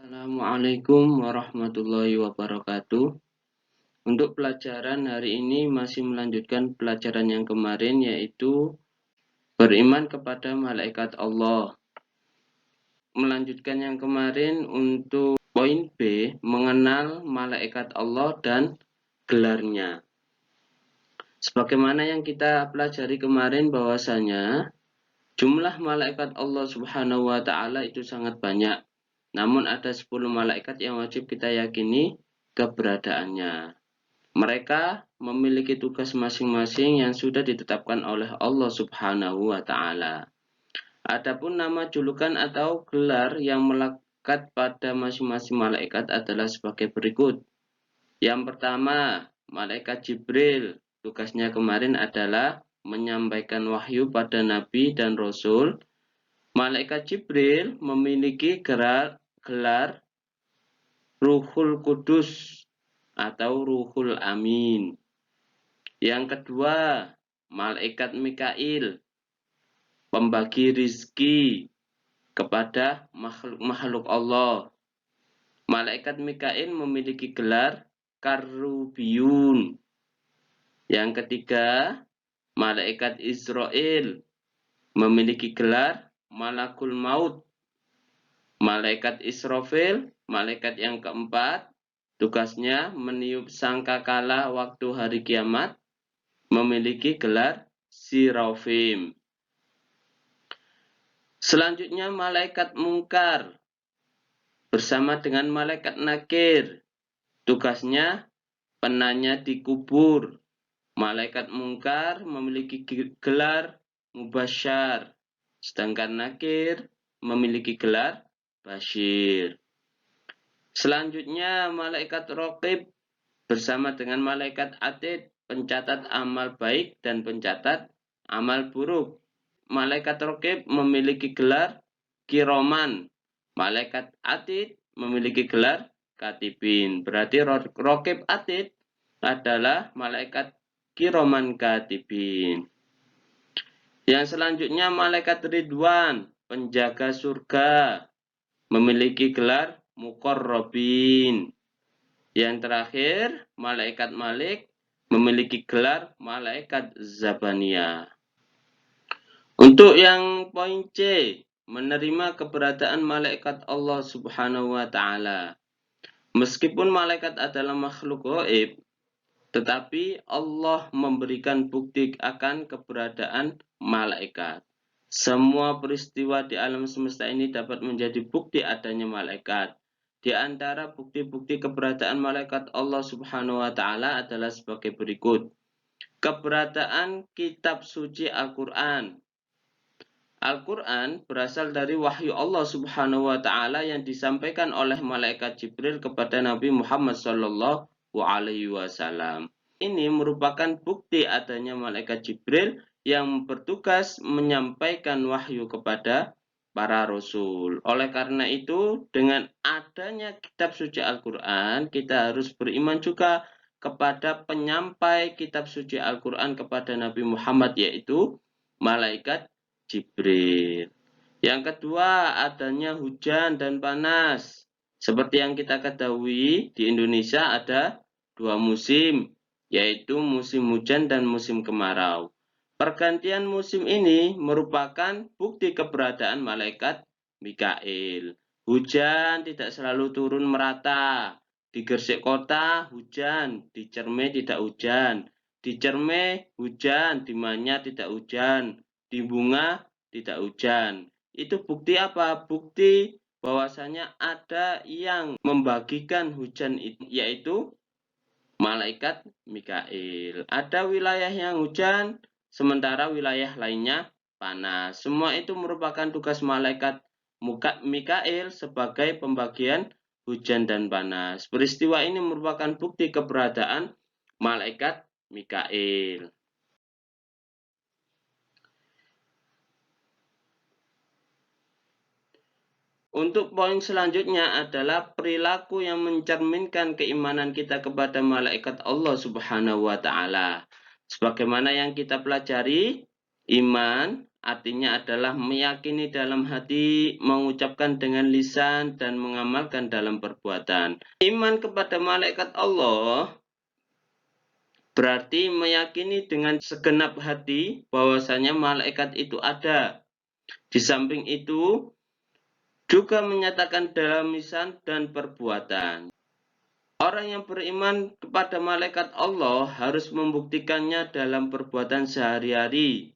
Assalamualaikum warahmatullahi wabarakatuh. Untuk pelajaran hari ini masih melanjutkan pelajaran yang kemarin, yaitu beriman kepada malaikat Allah. Melanjutkan yang kemarin untuk poin B, mengenal malaikat Allah dan gelarnya. Sebagaimana yang kita pelajari kemarin bahwasanya jumlah malaikat Allah Subhanahu wa taala itu sangat banyak. Namun ada 10 malaikat yang wajib kita yakini keberadaannya. Mereka memiliki tugas masing-masing yang sudah ditetapkan oleh Allah Subhanahu wa taala. Adapun nama, julukan atau gelar yang melekat pada masing-masing malaikat adalah sebagai berikut. Yang pertama, malaikat Jibril. Tugasnya kemarin adalah menyampaikan wahyu pada nabi dan rasul. Malaikat Jibril memiliki gelar Ruhul Kudus atau Ruhul Amin. Yang kedua, malaikat Mikail, pembagi rizki kepada makhluk Allah. Malaikat Mikail memiliki gelar Karubiyun. Yang ketiga, malaikat Israel memiliki gelar Malakul Maut. Malaikat Israfil, malaikat yang keempat, tugasnya meniup sangkakala waktu hari kiamat, memiliki gelar Sirafim. Selanjutnya malaikat Mungkar bersama dengan malaikat Nakir. Tugasnya penanya di kubur. Malaikat Mungkar memiliki gelar Mubasyar, sedangkan Nakir memiliki gelar Bashir. Selanjutnya malaikat Raqib bersama dengan malaikat Atid, pencatat amal baik dan pencatat amal buruk. Malaikat Raqib memiliki gelar Kiroman. Malaikat Atid memiliki gelar Katibin. Berarti Raqib Atid adalah malaikat Kiroman Katibin. Yang selanjutnya malaikat Ridwan, penjaga surga, memiliki gelar Muqarrabin. Yang terakhir, malaikat Malik memiliki gelar malaikat Zabaniyah. Untuk yang poin C, menerima keberadaan malaikat Allah Subhanahu wa taala. Meskipun malaikat adalah makhluk gaib, tetapi Allah memberikan bukti akan keberadaan malaikat. Semua peristiwa di alam semesta ini dapat menjadi bukti adanya malaikat. Di antara bukti-bukti keberadaan malaikat Allah Subhanahu wa taala adalah sebagai berikut. Keberadaan kitab suci Al-Qur'an. Al-Qur'an berasal dari wahyu Allah Subhanahu wa taala yang disampaikan oleh malaikat Jibril kepada Nabi Muhammad SAW. Ini merupakan bukti adanya malaikat Jibril yang bertugas menyampaikan wahyu kepada para rasul. Oleh karena itu, dengan adanya kitab suci Al-Qur'an, kita harus beriman juga kepada penyampai kitab suci Al-Qur'an kepada Nabi Muhammad, yaitu malaikat Jibril. Yang kedua, adanya hujan dan panas. Seperti yang kita ketahui, di Indonesia ada 2 musim, yaitu musim hujan dan musim kemarau. Pergantian musim ini merupakan bukti keberadaan malaikat Mikail. Hujan tidak selalu turun merata. Di Gresik Kota hujan, di Cerme tidak hujan. Di Cerme hujan, di Manyar tidak hujan. Di Bunga tidak hujan. Itu bukti apa? Bukti bahwasanya ada yang membagikan hujan itu, yaitu malaikat Mikail. Ada wilayah yang hujan, sementara wilayah lainnya panas. Semua itu merupakan tugas malaikat Mikail sebagai pembagian hujan dan panas. Peristiwa ini merupakan bukti keberadaan malaikat Mikail. Untuk poin selanjutnya adalah perilaku yang mencerminkan keimanan kita kepada malaikat Allah Subhanahu wa taala. Sebagaimana yang kita pelajari, iman artinya adalah meyakini dalam hati, mengucapkan dengan lisan, dan mengamalkan dalam perbuatan. Iman kepada malaikat Allah berarti meyakini dengan segenap hati bahwasanya malaikat itu ada. Di samping itu, juga menyatakan dalam lisan dan perbuatan. Orang yang beriman kepada malaikat Allah harus membuktikannya dalam perbuatan sehari-hari.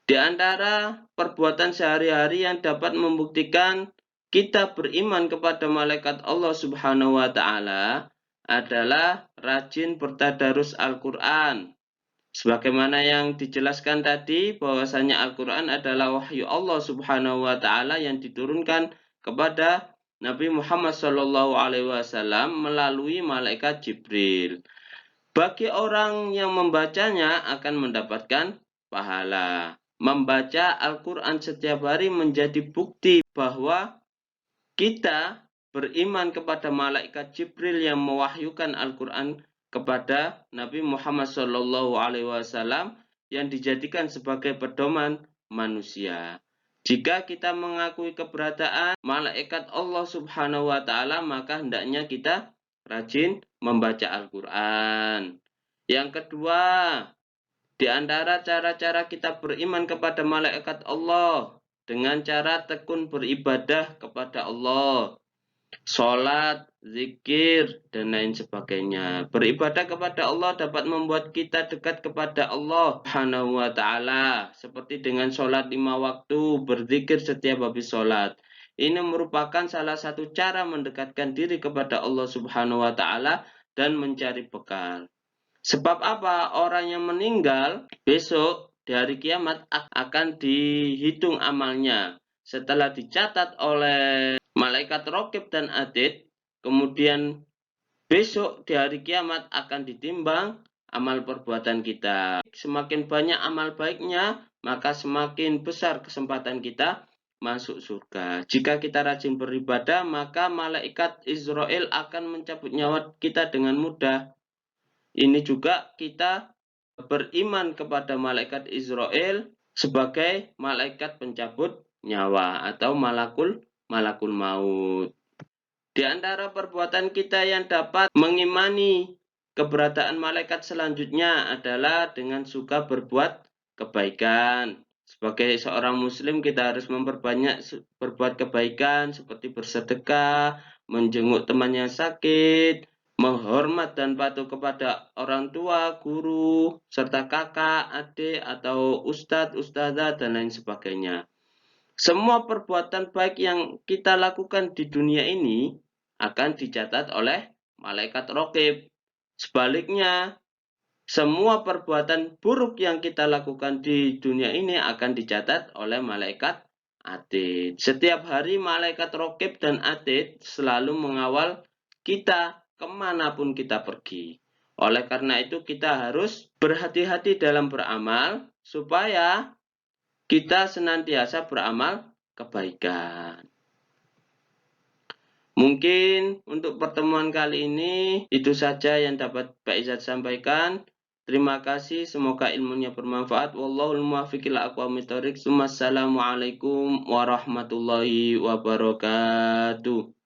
Di antara perbuatan sehari-hari yang dapat membuktikan kita beriman kepada malaikat Allah Subhanahu wa Ta'ala adalah rajin bertadarus Al-Quran. Sebagaimana yang dijelaskan tadi, bahwasanya Al-Quran adalah wahyu Allah Subhanahu wa Ta'ala yang diturunkan kepada Nabi Muhammad SAW melalui malaikat Jibril. Bagi orang yang membacanya akan mendapatkan pahala. Membaca Al-Quran setiap hari menjadi bukti bahwa kita beriman kepada malaikat Jibril yang mewahyukan Al-Quran kepada Nabi Muhammad SAW yang dijadikan sebagai pedoman manusia. Jika kita mengakui keberadaan malaikat Allah Subhanahu wa Ta'ala, maka hendaknya kita rajin membaca Al-Quran. Yang kedua, di antara cara-cara kita beriman kepada malaikat Allah dengan cara tekun beribadah kepada Allah, sholat, zikir, dan lain sebagainya. Beribadah kepada Allah dapat membuat kita dekat kepada Allah Subhanahu wa Ta'ala, seperti dengan sholat 5 waktu, berzikir setiap habis sholat. Ini merupakan salah satu cara mendekatkan diri kepada Allah Subhanahu wa Ta'ala dan mencari bekal. Sebab apa? Orang yang meninggal besok di hari kiamat akan dihitung amalnya. Setelah dicatat oleh malaikat Raqib dan Atid, kemudian besok di hari kiamat akan ditimbang amal perbuatan kita. Semakin banyak amal baiknya, maka semakin besar kesempatan kita masuk surga. Jika kita rajin beribadah, maka malaikat Israel akan mencabut nyawa kita dengan mudah. Ini juga kita beriman kepada malaikat Israel sebagai malaikat pencabut nyawa atau malakul maut. Di antara perbuatan kita yang dapat mengimani keberadaan malaikat selanjutnya adalah dengan suka berbuat kebaikan. Sebagai seorang muslim kita harus memperbanyak berbuat kebaikan seperti bersedekah, menjenguk teman yang sakit, menghormat dan patuh kepada orang tua, guru, serta kakak, adik, atau ustadz, ustadzah, dan lain sebagainya. Semua perbuatan baik yang kita lakukan di dunia ini akan dicatat oleh malaikat Raqib. Sebaliknya, semua perbuatan buruk yang kita lakukan di dunia ini akan dicatat oleh malaikat Atid. Setiap hari malaikat Raqib dan Atid selalu mengawal kita kemanapun kita pergi. Oleh karena itu kita harus berhati-hati dalam beramal supaya kita senantiasa beramal kebaikan. Mungkin untuk pertemuan kali ini itu saja yang dapat Pak Izzat sampaikan. Terima kasih, semoga ilmunya bermanfaat. Wallahul muwaffiq ila aqwamit thoriq. Wassalamualaikum warahmatullahi wabarakatuh.